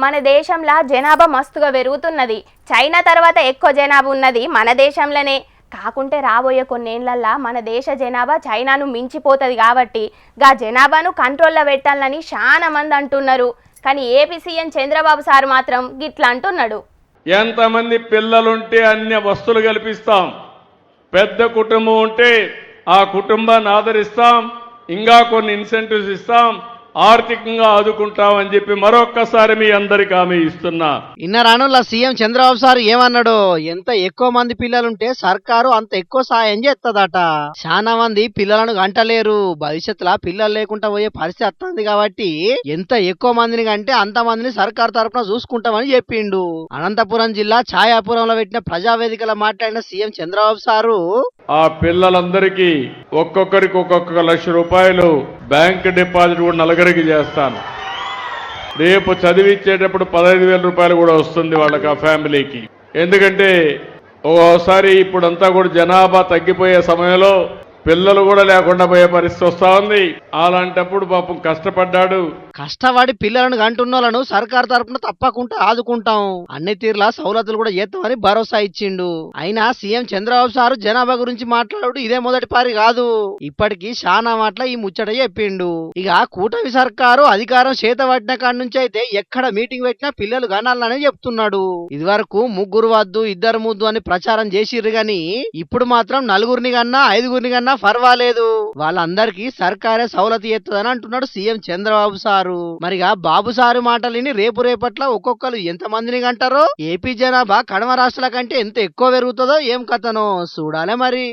మన దేశంలో జనాభా మస్తుగా పెరుగుతున్నది. చైనా తర్వాత ఎక్కువ జనాభా ఉన్నది మన దేశంలోనే. కాకుంటే రాబోయే కొన్నేళ్లల్లా మన దేశ జనాభా చైనాను మించిపోతుంది. కాబట్టి గా జనాభాను కంట్రోల్లో పెట్టాలని చాలా మంది అంటున్నారు. కానీ ఏపీ సీఎం చంద్రబాబు సార్ మాత్రం గిట్లా అంటున్నాడు. ఎంతమంది పిల్లలుంటే అన్ని వస్తువులు కల్పిస్తాం, పెద్ద కుటుంబం ఉంటే ఆ కుటుంబాన్ని ఆదరిస్తాం, ఇంకా కొన్ని ఇన్సెంటివ్స్ ఇస్తాం, ఆర్థికంగా ఆదుకుంటామని చెప్పి మరొక్కసారి మీ అందరికి హామీ ఇస్తున్నా. ఇన్నరానుల సీఎం చంద్రబాబు సార్ ఏమన్నాడు, ఎంత ఎక్కువ మంది పిల్లలుంటే సర్కారు అంత ఎక్కువ సాయం చేస్తుందట. చాలా మంది పిల్లలను గంటలేరు, భవిష్యత్తులో పిల్లలు లేకుండా పోయే పరిస్థితి వస్తుంది. కాబట్టి ఎంత ఎక్కువ మందిని కంటే అంత మందిని సర్కారు తరఫున చూసుకుంటామని చెప్పిండు. అనంతపురం జిల్లా ఛాయాపురంలో పెట్టిన ప్రజావేదికలో మాట్లాడిన సీఎం చంద్రబాబు సారు ఆ పిల్లలందరికీ ఒక్కొక్కరికి ఒక్కొక్క ₹1,00,000 బ్యాంక్ డిపాజిట్ కూడా నలుగురికి చేస్తాను. రేపు చదివించేటప్పుడు ₹15,000 కూడా వస్తుంది వాళ్ళకి, ఆ ఫ్యామిలీకి. ఎందుకంటే ఓసారి ఇప్పుడంతా కూడా జనాభా తగ్గిపోయే సమయంలో పిల్లలు కూడా లేకుండా పోయే పరిస్థితి వస్తా ఉంది. అలాంటప్పుడు పాపం కష్టపడి పిల్లలను కంటున్నోళ్ళను సర్కారు తరపున తప్పకుండా ఆదుకుంటాం, అన్ని తీరులా సౌలతులు కూడా చేస్తామని భరోసా ఇచ్చిండు. అయినా సీఎం చంద్రబాబు సారు జనాభా గురించి మాట్లాడు ఇదే మొదటి పారి కాదు. ఇప్పటికీ చాలా మాటల ఈ ముచ్చట చెప్పిండు. ఇక కూటమి సర్కారు అధికారం చేత పట్టిన కాడి నుంచి అయితే ఎక్కడ మీటింగ్ పెట్టినా పిల్లలు కనాలనే చెప్తున్నాడు. ఇదివరకు 3 వద్దు 2 ముద్దు అని ప్రచారం చేసిర్రు గాని ఇప్పుడు మాత్రం 4 కన్నా 5 కన్నా పర్వాలేదు, వాళ్ళందరికీ సర్కారే సౌలతి ఎత్తదని అంటున్నాడు సీఎం చంద్రబాబు సారు. మరిగా బాబు సారు మాటలిని రేపట్ల ఒక్కొక్కరు ఎంత మందిని కంటారో, ఏపీ జనాభా కడమ రాష్ట్రాల కంటే ఎంత ఎక్కువ పెరుగుతుందో ఏం కథనో చూడాలే మరి.